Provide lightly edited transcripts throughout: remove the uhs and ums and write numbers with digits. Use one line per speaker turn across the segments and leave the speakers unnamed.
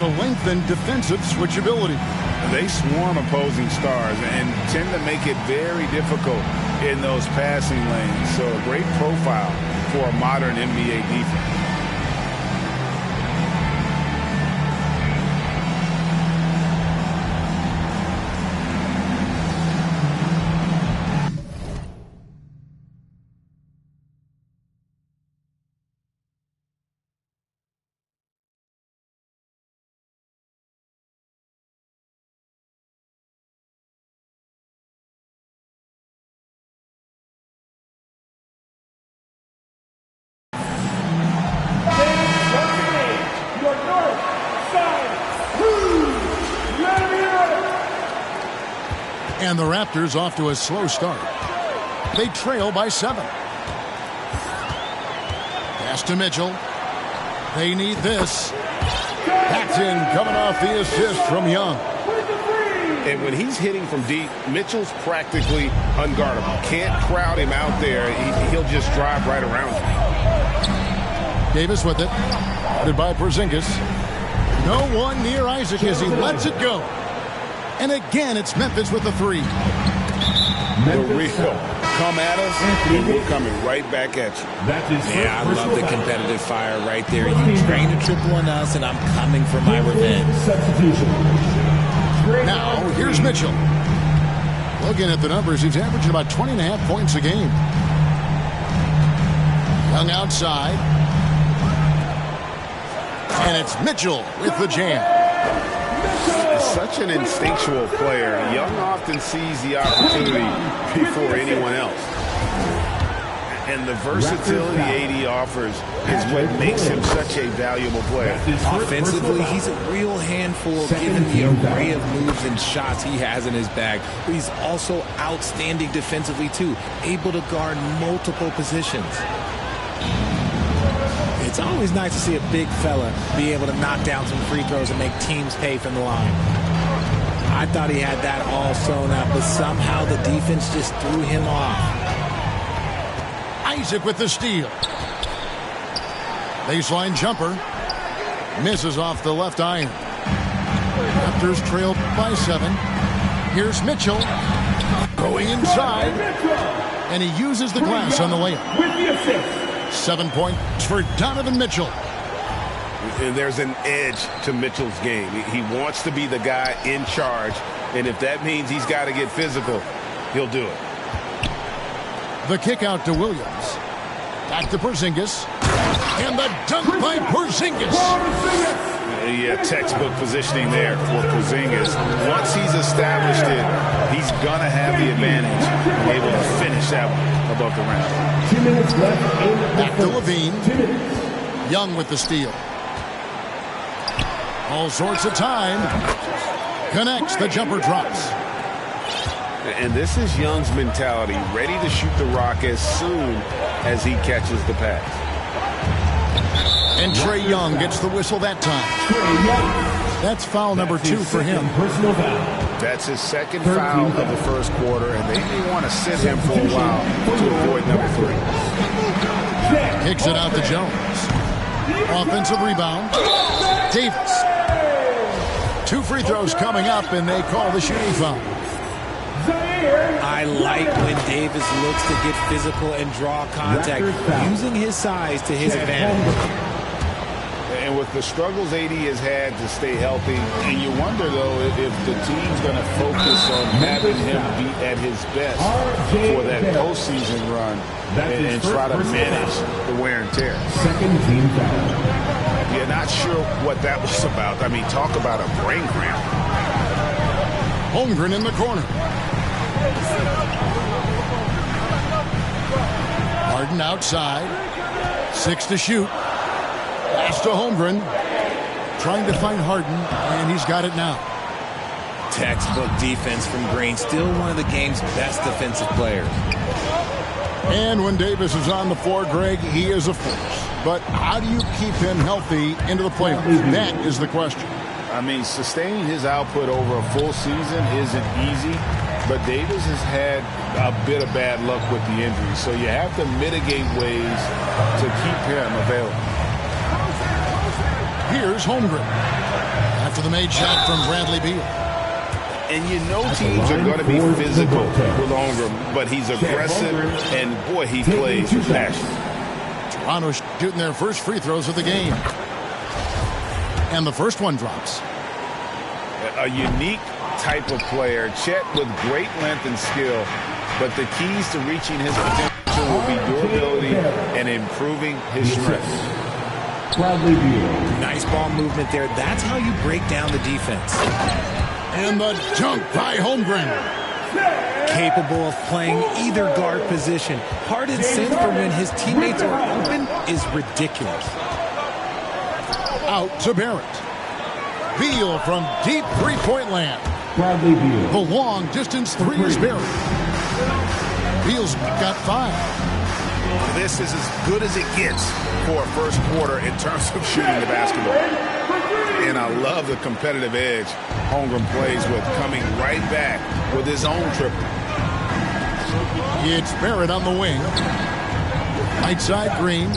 The lengthened defensive switchability.
They swarm opposing stars and tend to make it very difficult in those passing lanes. So a great profile for a modern NBA defense.
And the Raptors off to a slow start. They trail by 7. Pass to Mitchell. They need this. That's in, coming off the assist from Young.
And when he's hitting from deep, Mitchell's practically unguardable. Can't crowd him out there. He'll just drive right around him.
Davis with it. Guarded by Porzingis. No one near Isaac as he lets it go. And again, it's Memphis with the 3.
The real come at us, and we're coming right back at you.
Yeah, I love the competitive fire right there. You train a triple on us, and I'm coming for my revenge.
Now, here's Mitchell. Looking at the numbers, he's averaging about 20.5 points a game. Young outside. And it's Mitchell with the jam.
Such an instinctual player. Young often sees the opportunity before anyone else. And the versatility AD offers is what makes him such a valuable player.
Offensively, he's a real handful given the array of moves and shots he has in his bag. But he's also outstanding defensively, too, able to guard multiple positions. It's always nice to see a big fella be able to knock down some free throws and make teams pay from the line. I thought he had that all sewn up, but somehow the defense just threw him off.
Isaac with the steal. Baseline jumper. Misses off the left iron. Raptors trail by 7. Here's Mitchell. Going inside. And he uses the glass on the layup. 7 points for Donovan Mitchell.
And there's an edge to Mitchell's game. He wants to be the guy in charge, and if that means he's got to get physical, he'll do it.
The kick out to Williams. Back to Porzingis. And the dunk by Porzingis.
Yeah, textbook positioning there for Porzingis. Once he's established it, he's going to have the advantage and able to finish that one above the rim.
2 minutes left.
Back to Levine. Young with the steal. All sorts of time. Connects. The jumper drops.
And this is Young's mentality, ready to shoot the rock as soon as he catches the pass.
And Trae Young gets the whistle that time. That's foul number 2 for him.
Personal foul.
That's his second foul of the first quarter, and they may want to sit him for a while to avoid number 3.
Kicks it out to Jones. Offensive rebound. Davis. 2 free throws coming up, and they call the shooting foul.
I like when Davis looks to get physical and draw contact, using his size to his advantage.
And with the struggles AD has had to stay healthy, and you wonder, though, if the team's going to focus on having him be at his best for that postseason run and try to manage the wear and tear.
Second team foul.
You're not sure what that was about. I mean, talk about a brain cramp.
Holmgren in the corner. Harden outside. 6 to shoot. Pass to Holmgren. Trying to find Harden, and he's got it now.
Textbook defense from Green. Still one of the game's best defensive players.
And when Davis is on the floor, Greg, he is a force. But how do you keep him healthy into the playoffs? That is the question.
I mean, sustaining his output over a full season isn't easy, but Davis has had a bit of bad luck with the injury, so you have to mitigate ways to keep him available.
Here's Holmgren. After the made shot from Bradley Beal.
And you know teams are going to be physical with Holmgren, but he's aggressive, and boy, he plays with passion.
Toronto shooting their first free throws of the game. And the first one drops.
A unique type of player, Chet with great length and skill, but the keys to reaching his potential will be durability and improving his strength.
Bradley Beal.
Nice ball movement there. That's how you break down the defense.
And the dunk by Holmgren.
Capable of playing either guard position. Hearted sin for when his teammates are open is ridiculous.
Out to Barrett. Beal from deep three-point land.
Bradley Beal.
The long-distance three is Barrett. Beal's got 5.
This is as good as it gets for a first quarter in terms of shooting the basketball. And I love the competitive edge Holmgren plays with, coming right back with his own triple.
It's Barrett on the wing. Right side, Green.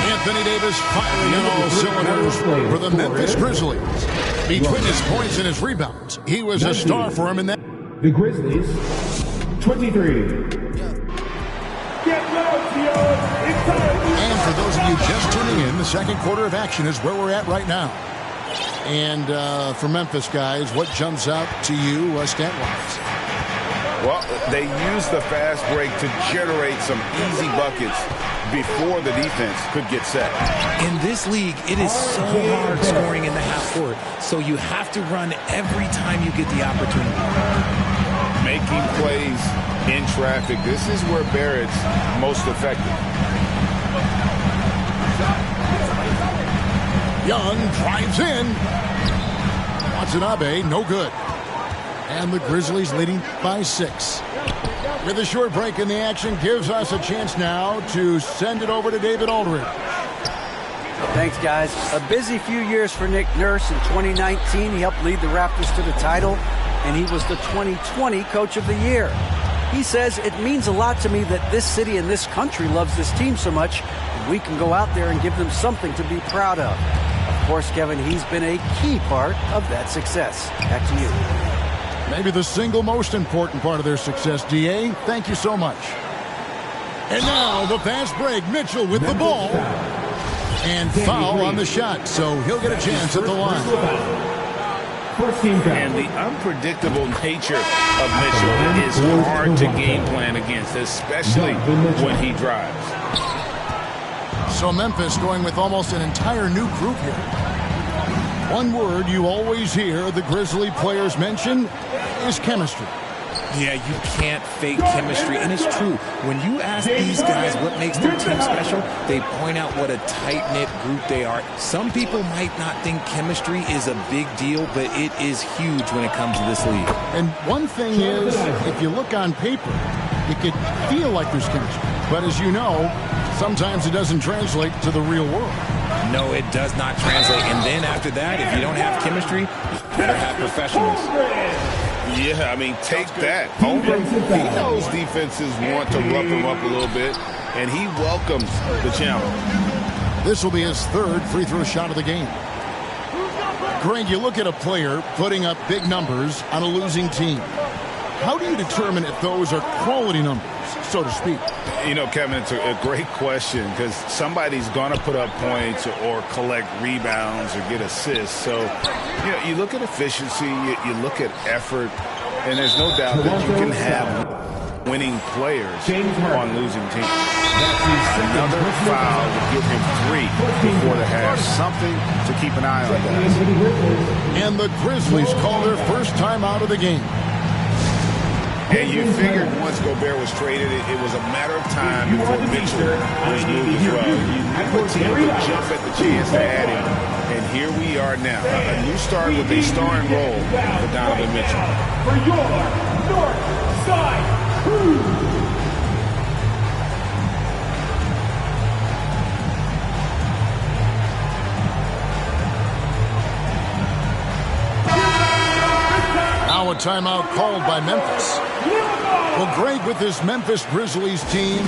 Anthony Davis firing on all cylinders for the Memphis Grizzlies. Between his points and his rebounds, he was a star for him in that.
The Grizzlies, 23.
And for those of you just tuning in, the second quarter of action is where we're at right now. And for Memphis guys, what jumps out to you stat-wise?
Well, they use the fast break to generate some easy buckets before the defense could get set.
In this league, it is so hard scoring in the half court, so you have to run every time you get the opportunity.
Making plays in traffic. This is where Barrett's most effective.
Young drives in. Watanabe, no good. And the Grizzlies leading by 6. With a short break in the action, gives us a chance now to send it over to David Aldridge.
Thanks, guys. A busy few years for Nick Nurse. In 2019, he helped lead the Raptors to the title, and he was the 2020 Coach of the Year. He says, it means a lot to me that this city and this country loves this team so much, and we can go out there and give them something to be proud of. Of course, Kevin, he's been a key part of that success. Back to you.
Maybe the single most important part of their success, D.A. Thank you so much. And now the fast break. Mitchell with the ball. And foul on the shot, so he'll get a chance at the line.
And the unpredictable nature of Mitchell is hard to game plan against, especially when he drives.
So Memphis going with almost an entire new group here. One word you always hear the Grizzly players mention is chemistry.
Yeah, you can't fake chemistry, and it's true. When you ask these guys what makes their team special, they point out what a tight-knit group they are. Some people might not think chemistry is a big deal, but it is huge when it comes to this league.
And one thing is, if you look on paper, it could feel like there's chemistry. But as you know, sometimes it doesn't translate to the real world.
No, it does not translate. And then after that, if you don't have chemistry, you better have professionals.
Yeah, I mean, take that. Holmgren, he knows defenses want to rough him up a little bit, and he welcomes the challenge.
This will be his third free throw shot of the game. Greg, you look at a player putting up big numbers on a losing team. How do you determine if those are quality numbers, so to speak?
You know, Kevin, it's a great question because somebody's going to put up points or collect rebounds or get assists. So, you know, you look at efficiency, you look at effort, and there's no doubt that you can have winning players on losing teams. Another foul would give him 3 before the half. Something to keep an eye on, guys.
And the Grizzlies call their first time out of the game.
And you figured once Gobert was traded, it was a matter of time before Mitchell was moved as well. You knew a team would jump at the chance to add him. And here we are now. A new start with a starring role for Donovan Mitchell.
For your North Side Crew.
Now a timeout called by Memphis. Well, Greg, with this Memphis Grizzlies team,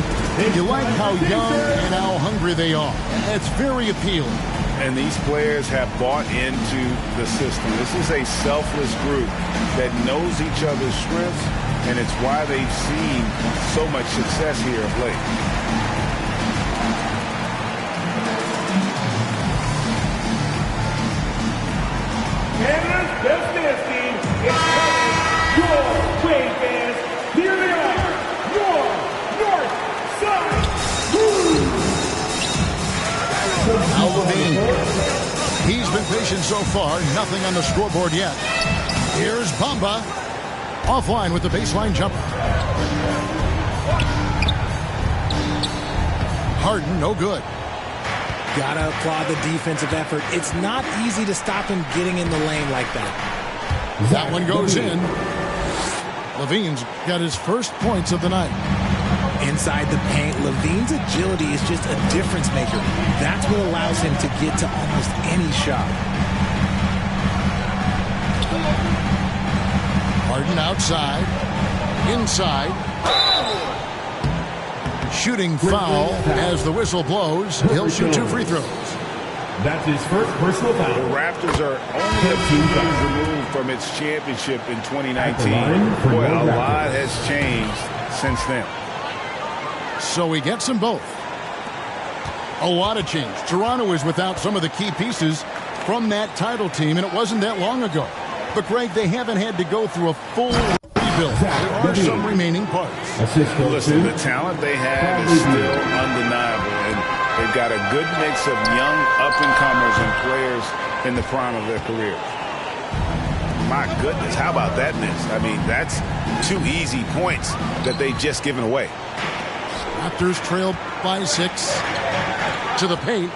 you like how young and how hungry they are. It's very appealing.
And these players have bought into the system. This is a selfless group that knows each other's strengths, and it's why they've seen so much success here of late.
Canada's Best Dance Team is coming your way, fans. Here they are, your North Side Blues.
Now Levine. He's been patient so far. Nothing on the scoreboard yet. Here's Bamba. Offline with the baseline jumper. Harden, no good.
Gotta applaud the defensive effort. It's not easy to stop him getting in the lane like that.
That one goes in. Levine's got his first points of the night.
Inside the paint, Levine's agility is just a difference maker. That's what allows him to get to almost any shot.
Harden outside. Inside. Shooting foul as the whistle blows. He'll shoot 2 free throws.
That's his first personal
The
foul.
Raptors are only a few games removed from its championship in 2019. Boy, a lot has changed since then.
So he gets them both. A lot of change. Toronto is without some of the key pieces from that title team, and it wasn't that long ago. But, Greg, they haven't had to go through a full rebuild. There are some remaining parts.
Listen, the talent they have is still undeniable, and they've got a good mix of young up-and-comers and players in the prime of their careers. My goodness, how about that miss? I mean, that's 2 easy points that they've just given away.
Raptors trail by 6 to the paint.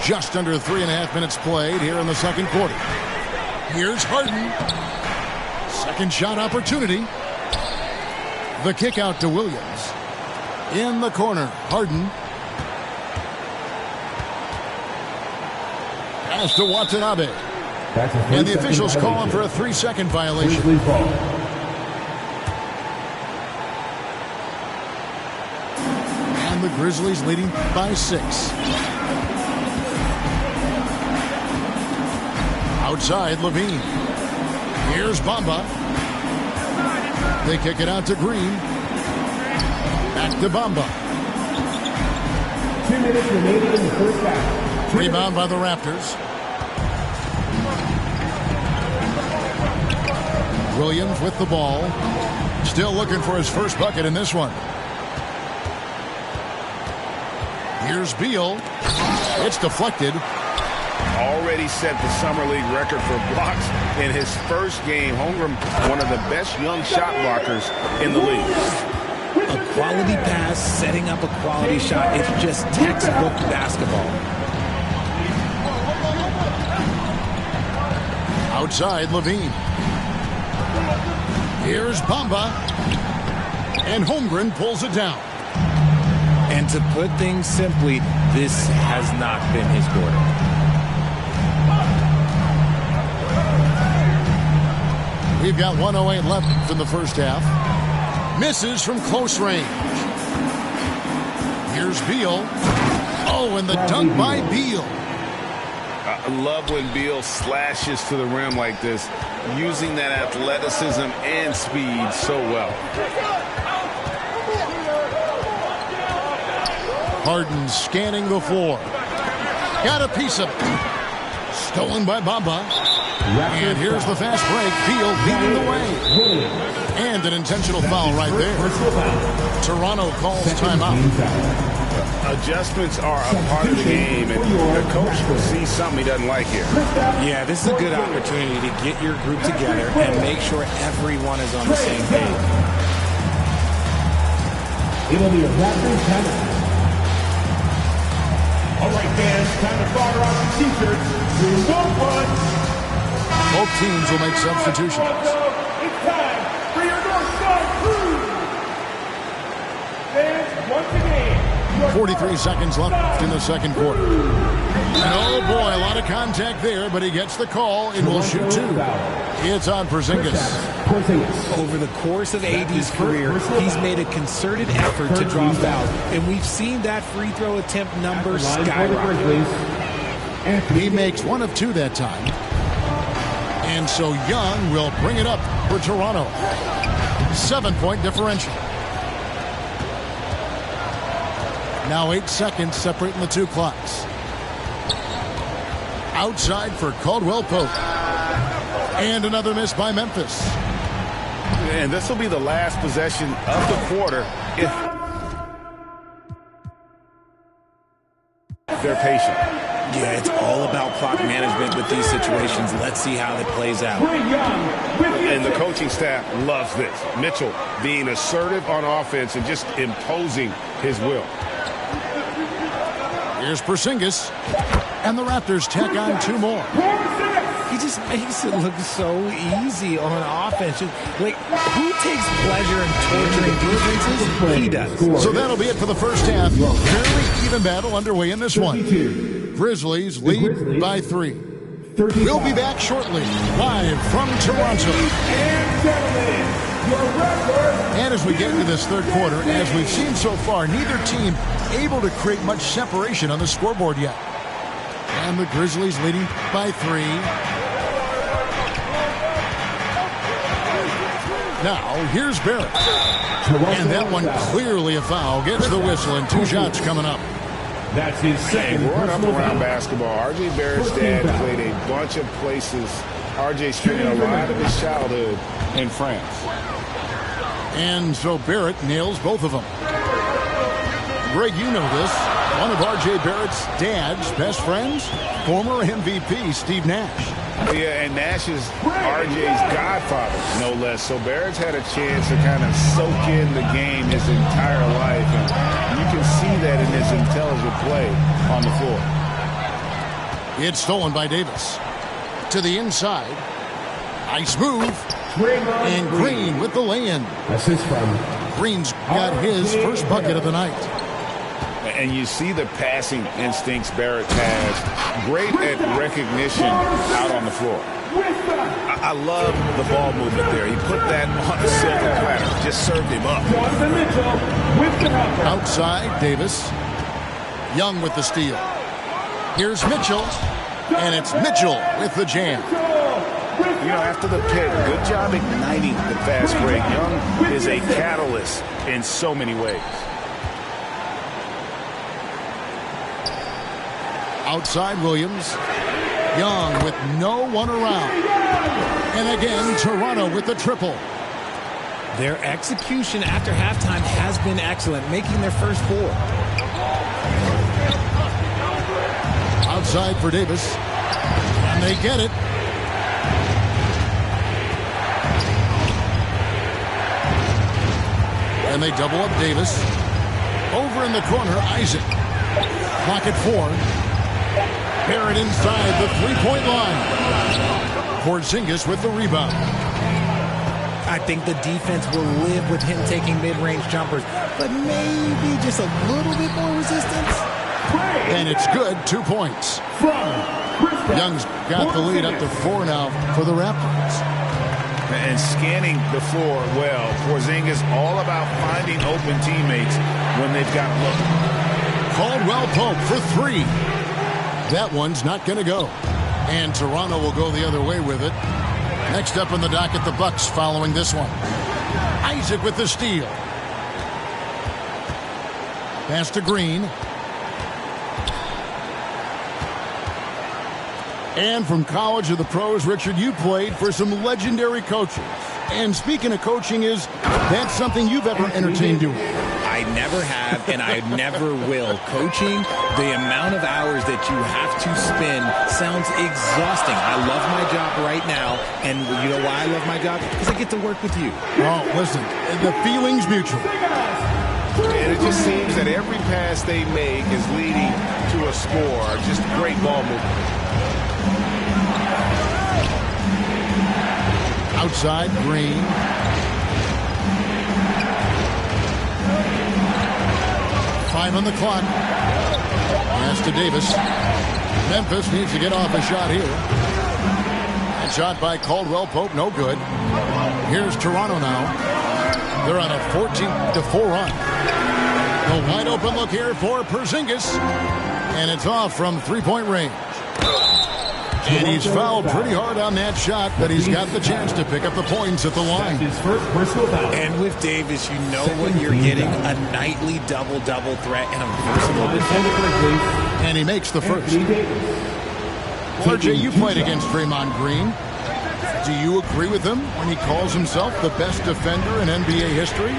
Just under 3.5 minutes played here in the second quarter. Here's Harden. Second shot opportunity. The kick out to Williams. In the corner, Harden. Pass to Watanabe. And the officials call him for a 3-second violation. And the Grizzlies leading by 6. Outside, Levine. Here's Bamba. They kick it out to Green. Back to Bamba.
2 minutes remaining in the first half.
Rebound by the Raptors. Williams with the ball. Still looking for his first bucket in this one. Here's Beal. It's deflected.
Already set the Summer League record for blocks in his first game. Holmgren, one of the best young shot blockers in the league.
A quality pass, setting up a quality shot. It's just textbook basketball.
Outside, Levine. Here's Bamba. And Holmgren pulls it down.
And to put things simply, this has not been his quarter.
We've got 1:08 left in the first half. Misses from close range. Here's Beal. Oh, and the dunk by Beal.
I love when Beal slashes to the rim like this, using that athleticism and speed so well.
Harden scanning the floor. Got a piece of it. Stolen by Bamba. And here's the fast break. Beal leading the way. And an intentional foul right there. Toronto calls timeout.
Adjustments are a part of the game, and the coach sees something he doesn't like here.
Yeah, this is a good opportunity to get your group together and make sure everyone is on the same page.
It'll be a Raptors timeout. All right, fans, time to fire off the t-shirts.
Both teams will make substitutions.
It's time for your North Side Crew. Fans, once again,
43 seconds left in the second quarter. And oh boy, a lot of contact there, but he gets the call and will shoot two. It's on Porzingis.
Over the course of AD's career, he's made a concerted effort to draw fouls, and we've seen that free throw attempt number skyrocket.
He makes one of two that time. And so Young will bring it up for Toronto. 7-point differential. Now 8 seconds separating the two clocks. Outside for Caldwell Pope. And another miss by Memphis.
And this will be the last possession of the quarter if they're patient.
Yeah, it's all about clock management with these situations. Let's see how it plays out.
And the coaching staff loves this. Mitchell being assertive on offense and just imposing his will.
Here's Porzingis. And the Raptors tack on two more.
He just makes it look so easy on offense. Like, who takes pleasure in torturing defenses? He does.
So that'll be it for the first half. Fairly even battle underway in this one. Grizzlies lead by 3. We'll be back shortly, live from Toronto. And as we get into this third quarter, as we've seen so far, neither team able to create much separation on the scoreboard yet. And the Grizzlies leading by 3. Now, here's Barrett. And that one clearly a foul. Gets the whistle and 2 shots coming up.
That's his second.
Growing up around basketball, R.J. Barrett's dad played a bunch of places. R.J. spent a lot of his childhood in France.
And so Barrett nails both of them. Greg, you know this. One of R.J. Barrett's dad's best friends, former MVP Steve Nash.
Yeah, and Nash is R.J.'s godfather, no less. So Barrett's had a chance to kind of soak in the game his entire life. And you can see that in his intelligent play on the floor.
It's stolen by Davis. To the inside. Nice move. And Green with the lay-in.
Assist from
Green's got his first bucket of the night.
And you see the passing instincts Barrett has. Great at recognition out on the floor. I love the ball movement there. He put that on a silver platter. Just served him up.
Outside, Davis. Young with the steal. Here's Mitchell. And it's Mitchell with the jam.
You know, after the pick, good job igniting the fast break. Young is a catalyst in so many ways.
Outside Williams. Young with no one around. And again, Toronto with the triple.
Their execution after halftime has been excellent, making their first 4.
Outside for Davis. And they get it. And they double up Davis. Over in the corner, Isaac. Clock at 4. Barrett inside the three-point line. Porzingis with the rebound.
I think the defense will live with him taking mid-range jumpers, but maybe just a little bit more resistance.
And it's good, 2 points. Young's got the lead up to 4 now for the Raptors.
And scanning the floor well. Porzingis all about finding open teammates when they've got look.
Caldwell Pope for 3. That one's not going to go. And Toronto will go the other way with it. Next up on the docket, the Bucks following this one. Isaac with the steal. Pass to Green. And from college to the pros, Richard, you played for some legendary coaches. And speaking of coaching, is that something you've ever entertained doing?
I never have, and I never will. Coaching, the amount of hours that you have to spend sounds exhausting. I love my job right now, and you know why I love my job? Because I get to work with you.
Oh, listen, the feeling's mutual.
And it just seems that every pass they make is leading to a score. Just great ball movement.
Outside, Green. 5 on the clock. Pass to Davis. Memphis needs to get off a shot here. And shot by Caldwell Pope, no good. Here's Toronto now. They're on a 14-4 run. A wide open look here for Porzingis. And it's off from three-point range. And he's fouled pretty hard on that shot, but he's got the chance to pick up the points at the line.
And with Davis, you know what you're getting, a nightly double-double threat and a versatile defender.
And he makes the first. RJ, you played against Draymond Green. Do you agree with him when he calls himself the best defender in NBA history?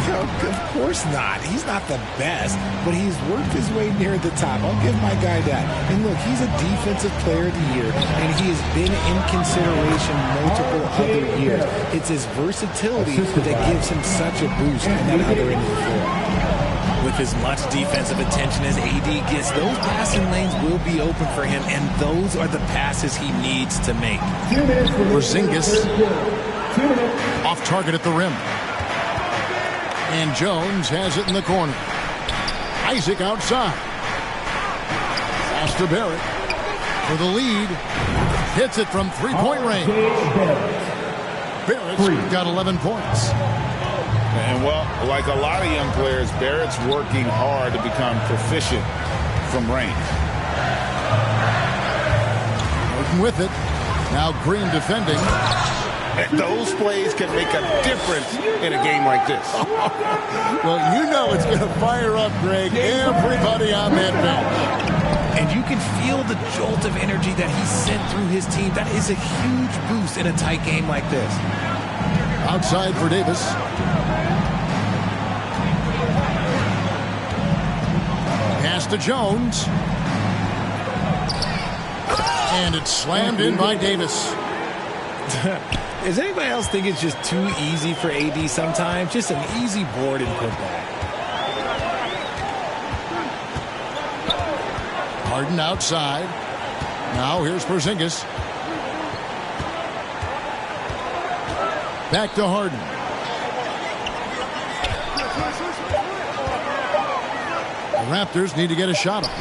No, of course not. He's not the best, but he's worked his way near the top. I'll give my guy that. And look, he's a defensive player of the year, and he has been in consideration multiple other years. It's his versatility that gives him such a boost on that other end of the floor. With as much defensive attention as AD gets, those passing lanes will be open for him, and those are the passes he needs to make.
Porzingis off target at the rim. And Jones has it in the corner. Isaac outside. Pass to Barrett for the lead. Hits it from three-point range. Barrett's got 11 points.
And, well, like a lot of young players, Barrett's working hard to become proficient from range.
Working with it. Now Green defending.
Those plays can make a difference in a game like this.
Well, you know it's going to fire up, Greg, everybody on that bench.
And you can feel the jolt of energy that he sent through his team. That is a huge boost in a tight game like this.
Outside for Davis. Pass to Jones. And it's slammed in by Davis.
Does anybody else think it's just too easy for AD sometimes? Just an easy board and put back.
Harden outside. Now here's Porzingis. Back to Harden. The Raptors need to get a shot off.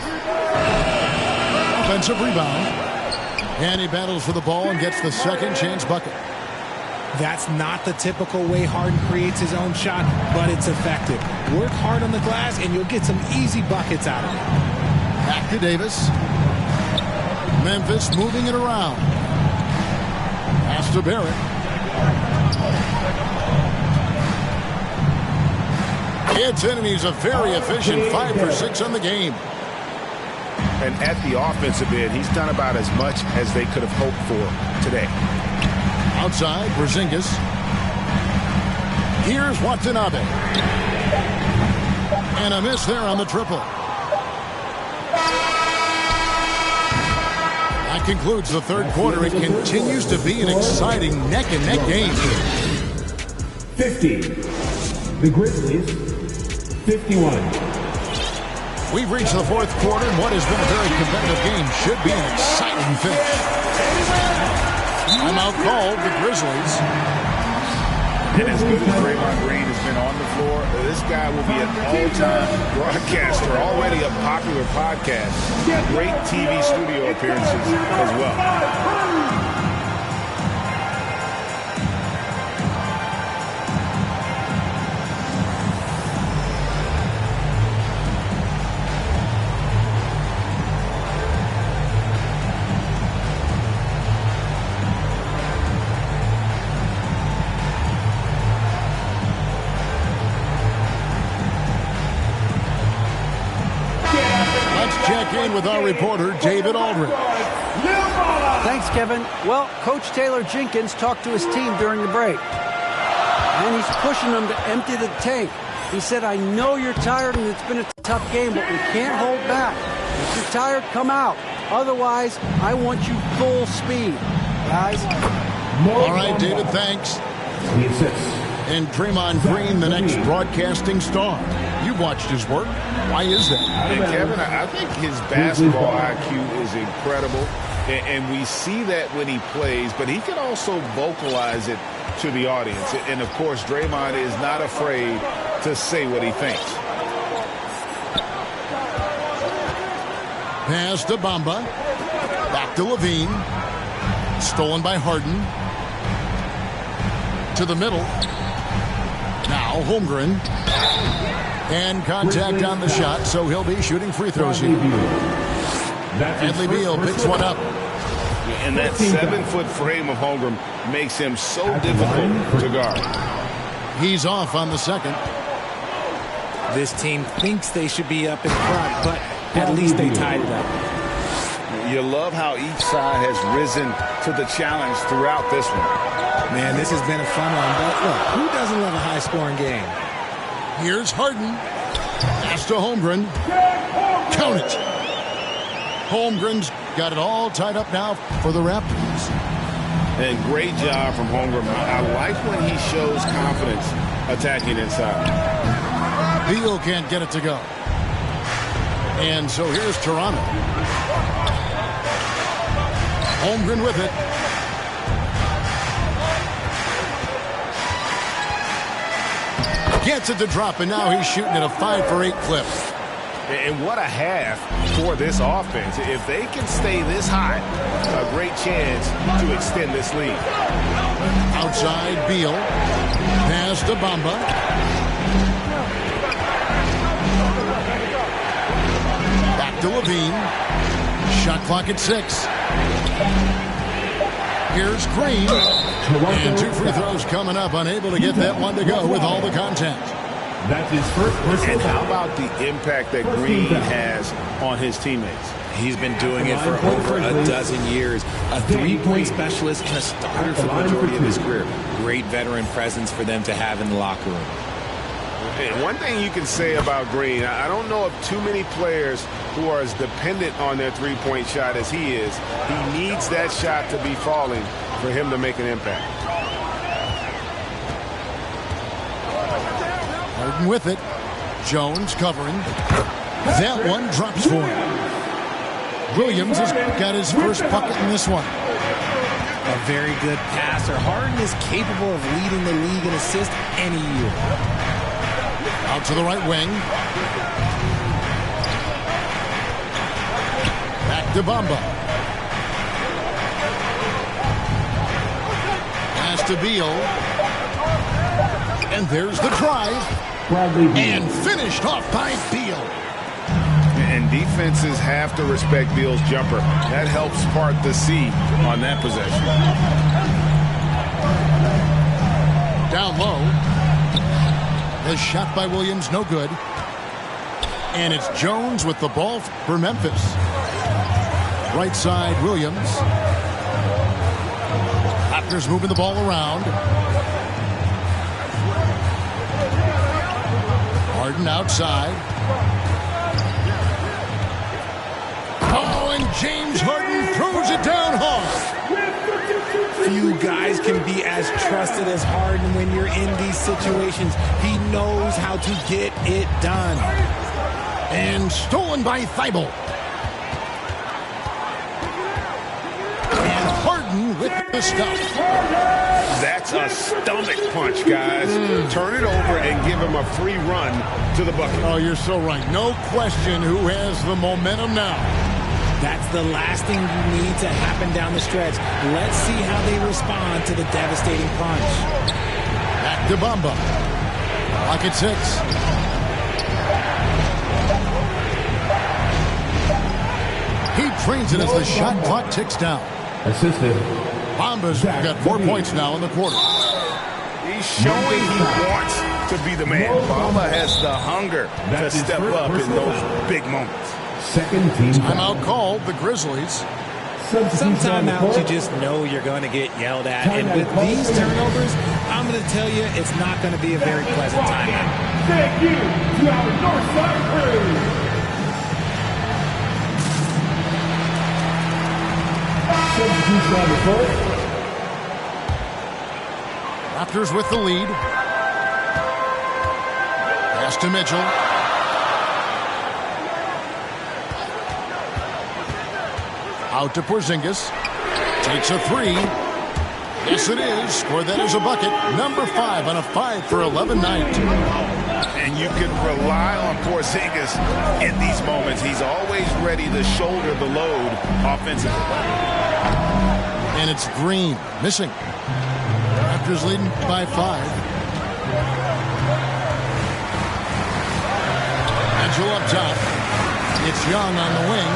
Offensive rebound. And he battles for the ball and gets the second chance bucket.
That's not the typical way Harden creates his own shot, but it's effective. Work hard on the glass and you'll get some easy buckets out of it.
Back to Davis. Memphis moving it around. Pass to Barrett. It's in, and he's a very efficient 5 for 6 on the game.
And at the offensive end, he's done about as much as they could have hoped for today.
Outside, Porzingis. Here's Watanabe. And a miss there on the triple. That concludes the third quarter. It continues to be an exciting neck-and-neck game.
50. The Grizzlies, 51.
We've reached the fourth quarter, and what has been a very competitive game should be an exciting finish. Timeout called, the Grizzlies.
And as good as Draymond Green has been on the floor, this guy will be an all-time broadcaster, already a popular podcast, great TV studio appearances as well.
With our reporter, David Aldridge.
Thanks, Kevin. Well, Coach Taylor Jenkins talked to his team during the break, and he's pushing them to empty the tank. He said, I know you're tired and it's been a tough game, but we can't hold back. If you're tired, come out. Otherwise, I want you full speed. Guys.
All right, David, thanks. And Draymond Green, the next broadcasting star. You watched his work. Why is that?
And Kevin, I think his basketball IQ is incredible, and we see that when he plays, but he can also vocalize it to the audience. And, of course, Draymond is not afraid to say what he thinks.
Pass to Bamba. Back to Levine. Stolen by Harden. To the middle. Now Holmgren. And contact on the shot, so he'll be shooting free throws here. Bradley Beal picks one up.
And that 7-foot frame of Holmgren makes him so difficult to guard.
He's off on the second.
This team thinks they should be up in front, but at least they tied it up.
You love how each side has risen to the challenge throughout this one.
Man, this has been a fun one, but look, who doesn't love a high-scoring game?
Here's Harden. Pass to Holmgren. Count it. Holmgren's got it all tied up now for the Raptors.
And great job from Holmgren. I like when he shows confidence attacking inside.
Beal can't get it to go. And so here's Toronto. Holmgren with it. Gets it to drop, and now he's shooting at a 5-for-8 clip.
And what a half for this offense. If they can stay this high, a great chance to extend this lead.
Outside, Beal. Pass to Bamba. Back to Levine. Shot clock at 6. Here's Green. And 2 free throws coming up. Unable to get that one to go with all the contact.
That's his first personal.
And how about the impact that Green has on his teammates?
He's been doing it for over a dozen years. A three-point specialist and a starter for the majority of his career. Great veteran presence for them to have in the locker room.
And one thing you can say about Green, I don't know of too many players who are as dependent on their three-point shot as he is. He needs that shot to be falling for him to make an impact.
Harden with it. Jones covering. That one drops for him. Williams has got his first bucket in this one.
A very good passer. Harden is capable of leading the league in assists any year.
Out to the right wing. Back to Bamba. Pass to Beal. And there's the drive. And finished off by Beal.
And defenses have to respect Beal's jumper. That helps part the sea on that possession.
Down low. The shot by Williams, no good. And it's Jones with the ball for Memphis. Right side, Williams. Raptors moving the ball around. Harden outside. Oh, and James Harden throws it down hard.
Few guys can be as trusted as Harden when you're in these situations. He knows how to get it done.
And stolen by Thibault. And Harden with the stuff.
That's a stomach punch, guys. Turn it over and give him a free run to the bucket.
Oh, you're so right. No question who has the momentum now.
That's the last thing you need to happen down the stretch. Let's see how they respond to the devastating punch.
Back to Bamba. Clock at 6. He trains it as the shot clock ticks down.
Assisted.
Bamba's got 4 points now in the quarter.
He's showing he wants to be the man. Bamba has the hunger to step up in those big moments.
Second team.
Timeout called, the Grizzlies.
Some timeouts you just know you're going to get yelled at. And with these turnovers, I'm going to tell you it's not going to be a very pleasant timeout.
Thank you to our Northside crew.
Raptors with the lead. Pass to Mitchell. Out to Porzingis. Takes a 3. Yes, it is. Scored that as a bucket. Number 5 on a 5-for-11 night.
And you can rely on Porzingis in these moments. He's always ready to shoulder the load offensively.
And it's Green missing. Raptors leading by 5. Mitchell up top. It's Young on the wing.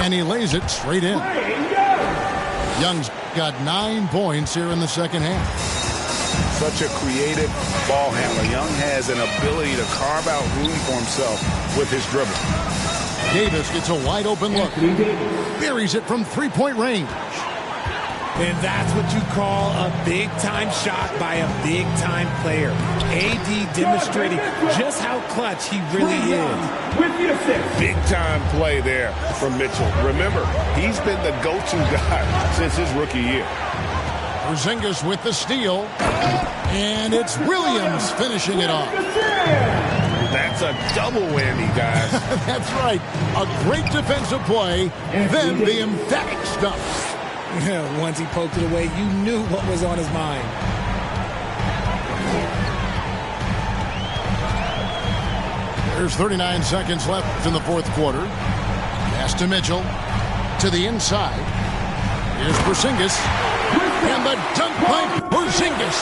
And he lays it straight in. Young's got 9 points here in the second half.
Such a creative ball handler. Young has an ability to carve out room for himself with his dribble.
Davis gets a wide open look. Buries it from 3-point range.
And that's what you call a big-time shot by a big-time player. AD demonstrating just how clutch he really is.
Big-time play there from Mitchell. Remember, he's been the go-to guy since his rookie year.
Porzingis with the steal. And it's Williams finishing it off.
That's a double whammy, guys.
That's right. A great defensive play, then the emphatic stuff.
Once he poked it away, you knew what was on his mind.
There's 39 seconds left in the fourth quarter. Pass to Mitchell. To the inside. Here's Porzingis. And the dunk by Porzingis.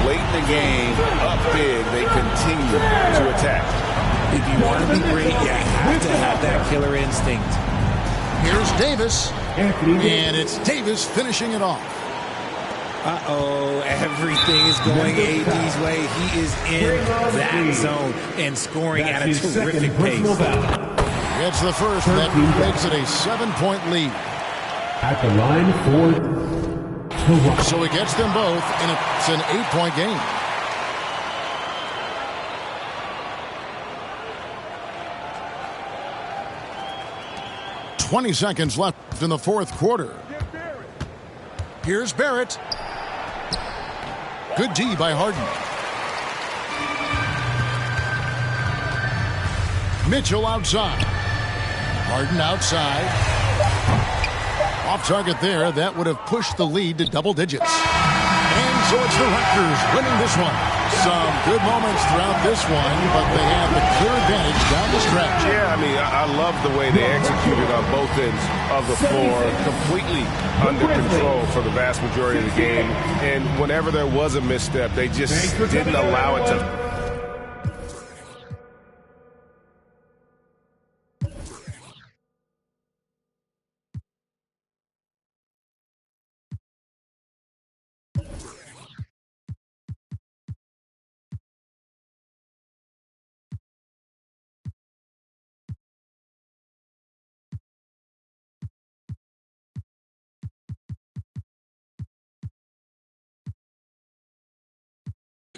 Late in the game, up big, they continue to attack.
If you want to be great, you have to have that killer instinct.
Here's Davis. And it's Davis finishing it off.
Uh-oh, everything is going AD's way. He is in that zone and scoring at a terrific pace.
It's the first that makes it a 7-point lead.
At the line for Toronto.
So it gets them both, and it's an 8-point game. "20 seconds left in the fourth quarter. Here's Barrett. Good D by Harden. Mitchell outside. Harden outside. Off target there. That would have pushed the lead to double digits. And so it's the Raptors winning this one. Some good moments throughout this one, but they have the clear advantage down the stretch.
Yeah, I mean, I love the way they executed on both ends of the floor. Completely under control for the vast majority of the game. And whenever there was a misstep, they just didn't allow it to...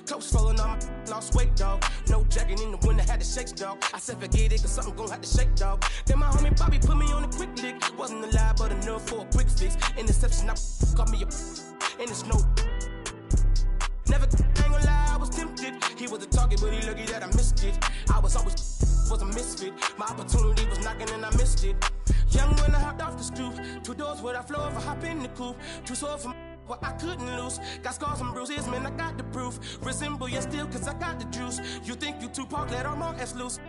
Close rolling on my lost weight, dog. No jacket in the winter, had to shake, dog. I said forget it, cause something gon' have to shake, dog. Then my homie Bobby put me on a quick lick. Wasn't alive, but enough for a quick fix. Interception, I got me a and it's no. Never, ain't gonna lie, I was tempted. He was a target, but he lucky that I missed it. I was always was a misfit. My opportunity was knocking and I missed it. Young when I hopped off the stoop. 2 doors where I floor if I hop in the coupe. Too sore for well, I couldn't lose. Got scars and bruises, man, I got the proof. Resemble you still, cause I got the juice. You think you Tupac, let all my ass loose.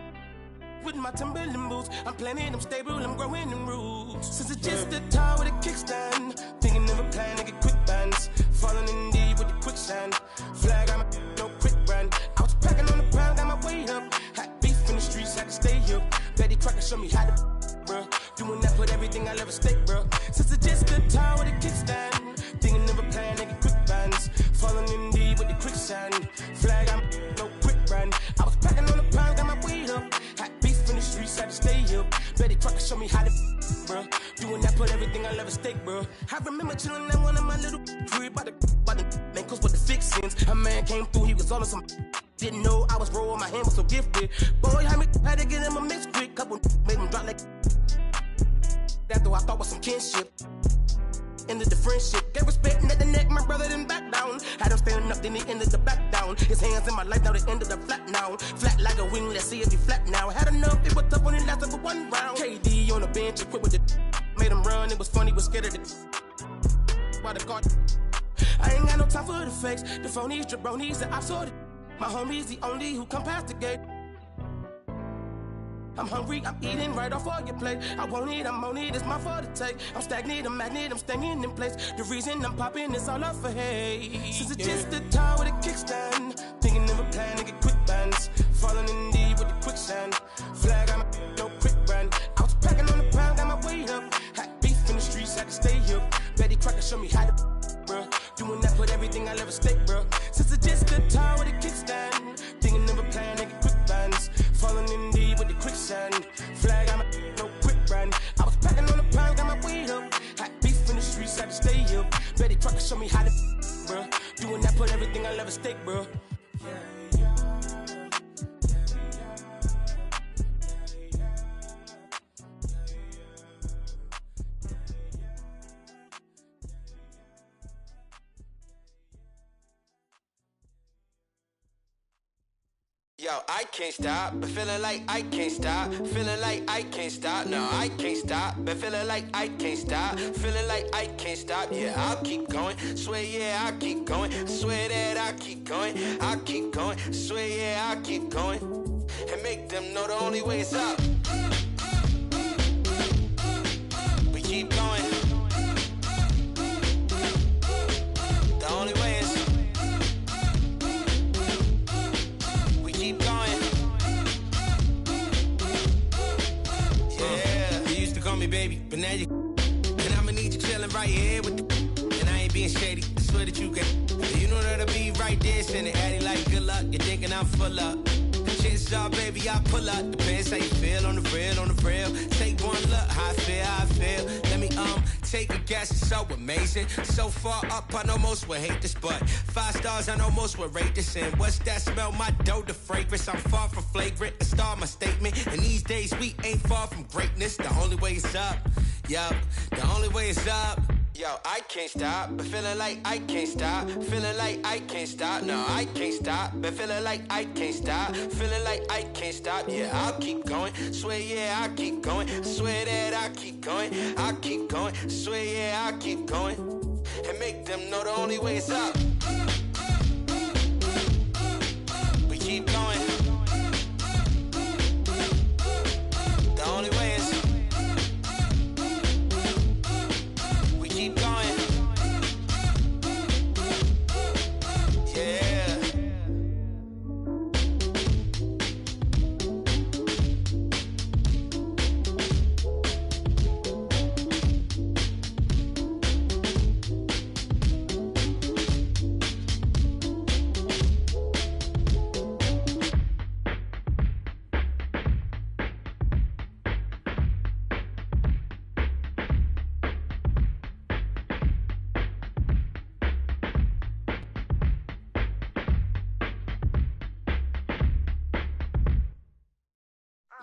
With my Timberland boots, I'm planning, I'm stable, I'm growing in roots. Since it's just a tower with a kickstand. Thinking never plan to get quick bands. Falling in deep with the quicksand. Flag, I'm no quick run. I was packing on the ground, got my way up. Had beef in the streets, had to stay up. Betty Crocker show me how to, bruh. Doing that, put everything I love at stake, bruh. Since it's just a tower with a kickstand. Thinking never plan, nigga, quick bands. Falling in deep with the quicksand. Flag, I'm no quick run. I was packing on the pound, got my weight up. Had beef in the streets, had to stay up. Betty Crocker show me how to, bruh. Doing that, put everything I love at stake, bruh. I remember chilling at one of my little crib by the man, cause what the fixins. A man came through, he was all on some. Didn't know I was rolling, my hand was so gifted. Boy, had to get him a mix quick. Couple made him drop like. That though I thought was some kinship. Ended the friendship, gave respect at the neck, my brother didn't back down. Had him standing up, then he ended the back down. His hands in my life, now they ended up flat now. Flat like a wing, let's see if he flat now. Had enough, it was tough when it lasted for 1 round. KD on the bench, equipped with the made him run, it was funny, was scared of the by the car. I ain't got no time for the fakes, the phonies, jabronis, the obsolete. My homie's the only who come past the gate. I'm hungry, I'm eating right off all your plate. I want it, I'm on it, it's my fault to take. I'm stagnant, I'm magnet, I'm staying in place. The reason I'm popping is all up for hate. Since it's just a tire with a kickstand, thinking of a plan to get quick bands. Falling in deep with the quicksand. Flag, I'm no quick brand. I was packing on the pound, got my weight up. Had beef in the streets, had to stay up. Betty Crocker show me how to, bruh. Doing that, put everything I ever stake, bruh. Since it's just a tire with a kickstand, thinking of a plan to get quick bands. Falling in deep with the quicksand. Flag, I'm no quick brand. I was packing on the pound, got my weight up. Had beef in the streets, had to stay up. Betty Crocker show me how to, bruh. Doing that, put everything I ever stake, bruh.
Yo, I can't stop, but feeling like I can't stop. Feeling like I can't stop, no, I can't stop. But feeling like I can't stop. Feeling like I can't stop, yeah, I'll keep going. Swear, yeah, I'll keep going. Swear that I'll keep going. I'll keep going. Swear, yeah, I'll keep going. And make them know the only way is up. We keep going. The only way is keep going. Yeah, you used to call me baby, but now you. And I'ma need you chilling right here with the. And I ain't being shady, I swear that you can. You know that'll be right there, send it Addy like good luck. You're thinking I'm full up. The chances are, baby, I pull up. Depends how you feel on the real, on the real. Take one look, how I feel. Let me take a guess, it's so amazing. So far up, I know most would hate this, but 5 stars, I know most would rate this. And what's that smell? My dough, the fragrance. I'm far from flagrant, a star, my statement. And these days, we ain't far from greatness. The only way is up, yup, the only way is up. Yo, I can't stop, but feeling like I can't stop. Feeling like I can't stop, no, I can't stop. But feeling like I can't stop. Feeling like I can't stop, yeah, I'll keep going. Swear, yeah, I'll keep going. Swear that I'll keep going. I'll keep going. Swear, yeah, I'll keep going. And make them know the only way is up. We keep going. The only way is keep going. Yeah.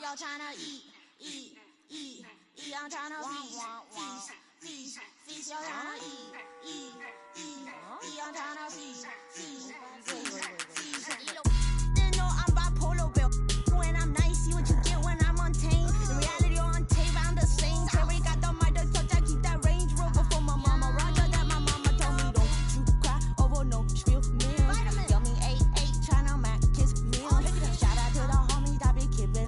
Y'all tryna eat. I'm tryna feast. Y'all tryna eat. I'm tryna feast. They know I'm bipolar, Bill. When I'm nice, see what you get when I'm untamed. The reality on tape, I'm the same. Terry got the mic, the touch, I keep that Range Rover for my mama. Roger that my mama told me, don't you cry over no spill milk. Yummy 8-8, tryna mac kiss milk. Shout out to the homies that be keeping.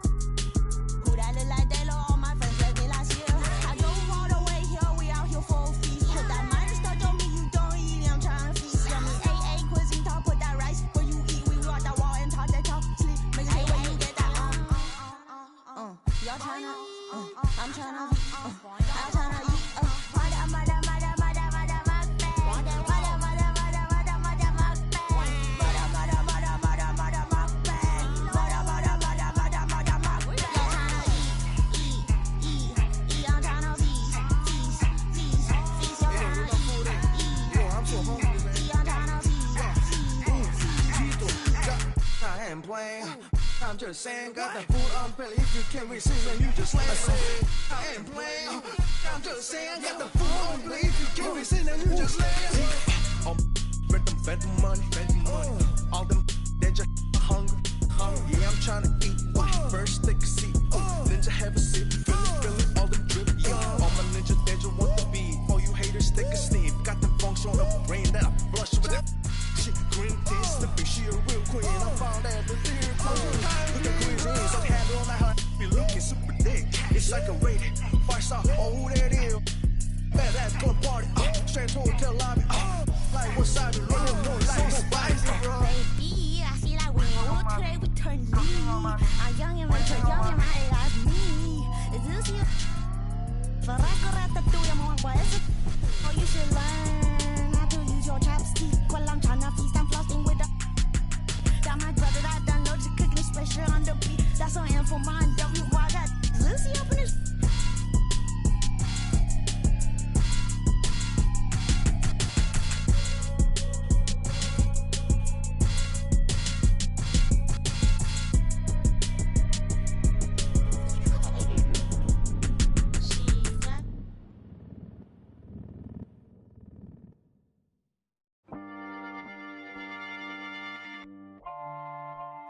Like they low, all my friends left me last year. I drove all the way here, we out here for a feast. Put that minus touch on me, you don't eat, I'm trying to feast. Yummy 8-8, cuisine talk, put that rice where you eat. We walk that wall and talk that talk, sleep. Make it where you get that y'all tryna, I'm tryna, I'm tryna eat.
I'm just saying, got the food on belly. If you can't receive, then you just lay. I ain't playing. I'm just saying, got the food on belly. If you can't receive, then you just lay. Spend the money. All them, they just hungry. Yeah, I'm trying to eat. First take a seat, then just have a sip. Feel it, all the drip. All my ninjas, they just want the beat. All you haters, take a sniff. Got them phone like a rated 5-star. Oh, who that is? Bad ass club party. Straight to hotel lobby. Like what's up? Running no lights. Spicy, bro.
Baby, I feel like we all today we turn lead. I'm young and rich, young and right, that's me. Is this you? Oh, you should learn how to use your chopstick while I'm trying to feast. I'm flossing with the. Got my brother that downloads the cooking special on the beat. That's on info mind. W. I got Lucy up in this.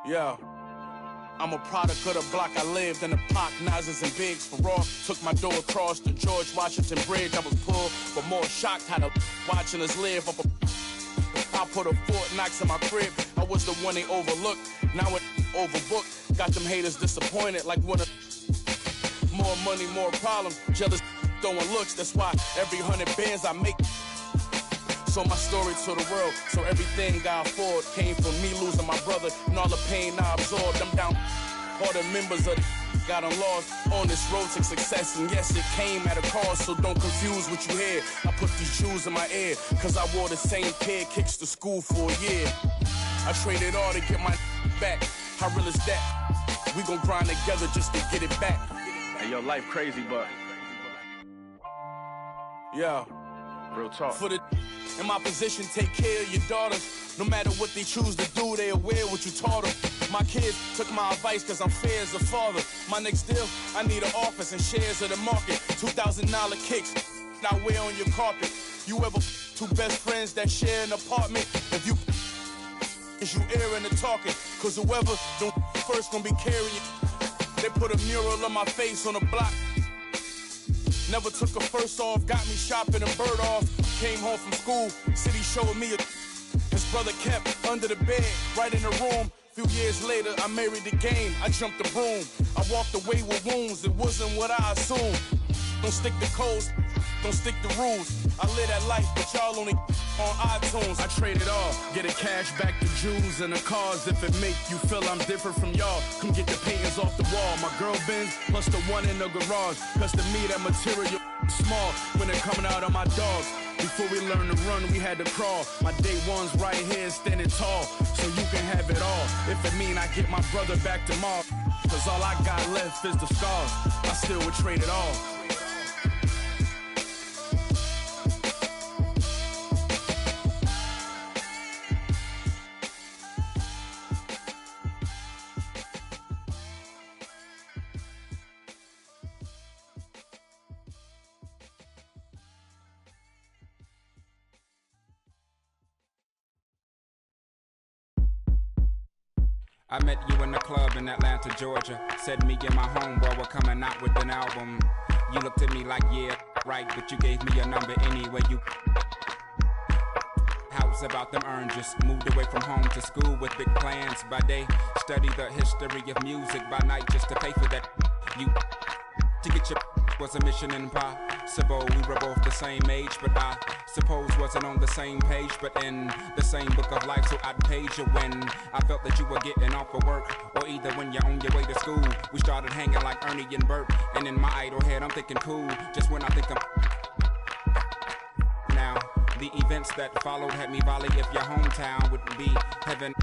Yeah, I'm a product of the block I lived in. The Pac, Nazis, and Biggs for raw. Took my door across the George Washington Bridge. I was poor, but more shocked how the watching us live up a. I put a Fort Knox in my crib. I was the one they overlooked. Now it overbooked. Got them haters disappointed like when a. More money, more problems. Jealous throwing looks. That's why every 100 bands I make. So my story to the world, so everything I afford came from me losing my brother and all the pain I absorbed. I'm down, all the members of the got lost on this road to success, and yes, it came at a cost, so don't confuse what you hear. I put these shoes in my ear, cause I wore the same pair kicks to school for a year. I traded all to get my back, how real is that? We gon' grind together just to get it back.
Hey, yo, life crazy, but
yeah,
real talk.
For the in my position, take care of your daughters. No matter what they choose to do, they aware what you taught them. My kids took my advice cause I'm fair as a father. My next deal, I need an office and shares of the market. $2,000 kicks, now wear on your carpet. You ever two best friends that share an apartment? If you is you airing the talking, cause whoever don't first gonna be carrying you. They put a mural on my face on the block. Never took a first off, got me shopping and bird off. Came home from school, city showed me his brother kept under the bed, right in the room. Few years later, I married the game, I jumped the broom. I walked away with wounds, it wasn't what I assumed. Don't stick to codes, don't stick to rules. I live that life, but y'all only on iTunes. I trade it all, get a cash back to Jews and the cars. If it make you feel I'm different from y'all, come get the paintings off the wall. My girl Benz, plus the one in the garage. Cause to me that material small when they're coming out on my dogs. Before we learned to run, we had to crawl. My day one's right here standing tall, so you can have it all. If it mean I get my brother back tomorrow, cause all I got left is the scars. I still would trade it all.
I met you in the club in Atlanta, Georgia. Said me and my homeboy were coming out with an album. You looked at me like, yeah, right, but you gave me your number anyway. You house about them oranges. Moved away from home to school with big plans. By day, study the history of music. By night, just to pay for that. You to get your was a mission impossible. We were both the same age, but I suppose wasn't on the same page, but in the same book of life. So I'd page you when I felt that you were getting off of work, or either when you're on your way to school. We started hanging like Ernie and Bert, and in my idle head I'm thinking cool. Just when I think I'm now, the events that followed had me volley if your hometown would be heaven.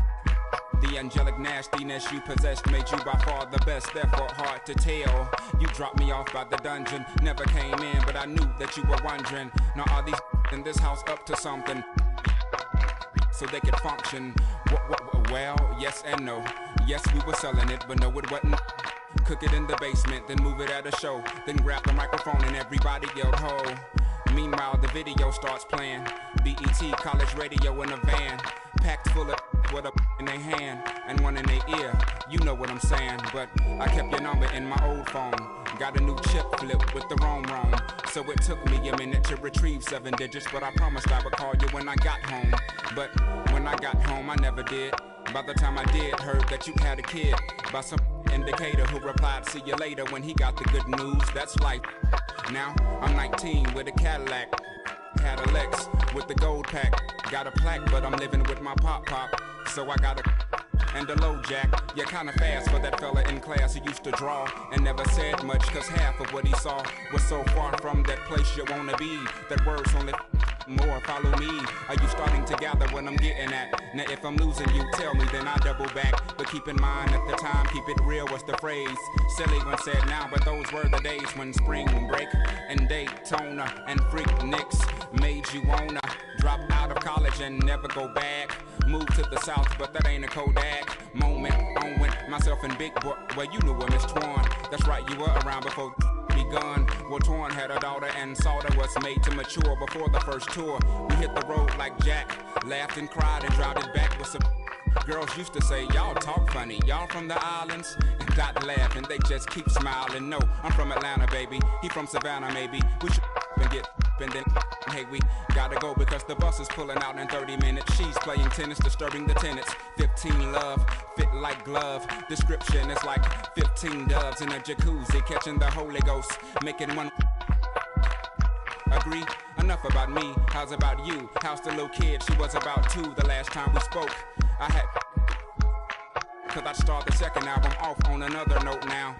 The angelic nastiness you possessed made you by far the best, therefore hard to tell. You dropped me off by the dungeon, never came in, but I knew that you were wondering, now are these in this house up to something? So they could function. Well, yes and no. Yes, we were selling it, but no, it wasn't. Cook it in the basement, then move it at a show, then grab the microphone and everybody yelled ho. Meanwhile, the video starts playing. BET, college radio in a van, packed full of with a in their hand and one in their ear. You know what I'm saying, but I kept your number in my old phone. Got a new chip flip with the roam. So it took me a minute to retrieve 7 digits, but I promised I would call you when I got home. But when I got home, I never did. By the time I did, heard that you had a kid by some indicator who replied, see you later, when he got the good news. That's life. Now I'm 19 with a Cadillac. Had a Lex with the gold pack. Got a plaque, but I'm living with my pop. So I got a and a low jack. Yeah, kinda fast for that fella in class who used to draw and never said much, cause half of what he saw was so far from that place you wanna be. That words only more, follow me. Are you starting to gather what I'm getting at? Now if I'm losing you, tell me, then I double back. But keep in mind at the time, keep it real was the phrase. Silly when said now, but those were the days when spring break and Daytona and Freakniks made you wanna drop out of college and never go back. Move to the south, but that ain't a Kodak moment. On with myself and Big Boy. Well, you knew Miss Twan. That's right, you were around before begun. Well, Twan had a daughter and Salter was made to mature before the first tour. We hit the road like Jack, laughed and cried and dropped it back with some girls used to say, y'all talk funny, y'all from the islands? And Dot laugh and they just keep smiling. No, I'm from Atlanta, baby. He from Savannah, maybe. We should and get and then hey, we gotta go because the bus is pulling out in 30 minutes. She's playing tennis, disturbing the tenants. 15 love, fit like glove. Description is like 15 doves in a jacuzzi, catching the Holy Ghost, making one. Agree? Enough about me, how's about you? How's the little kid? She was about 2 the last time we spoke. I had cause I'd start the second album off on another note now.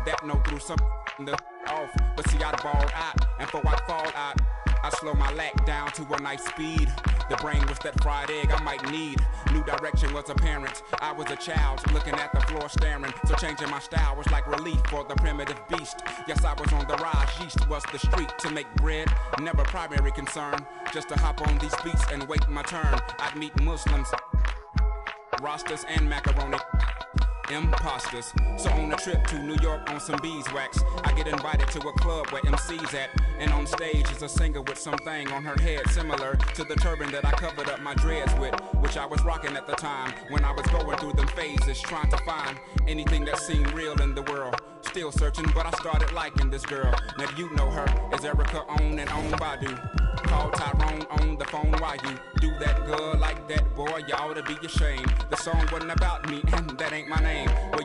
That note threw some the off, but see I'd balled out, and before I fall out, I slow my lack down to a nice speed. The brain was that fried egg I might need. New direction was apparent. I was a child looking at the floor staring. So changing my style was like relief for the primitive beast. Yes, I was on the rise. Yeast was the street to make bread. Never primary concern. Just to hop on these beats and wait my turn. I'd meet Muslims, Rastas and macaroni. Imposters. So on a trip to New York on some beeswax, I get invited to a club where MC's at, and on stage is a singer with something on her head similar to the turban that I covered up my dreads with, which I was rocking at the time when I was going through them phases, trying to find anything that seemed real in the world. Still searching, but I started liking this girl. Now you know her as Erica on and on Badu. Call Tyrone on the phone while you do that girl like that, boy, you ought to be ashamed. The song wasn't about me and that ain't my name. Well,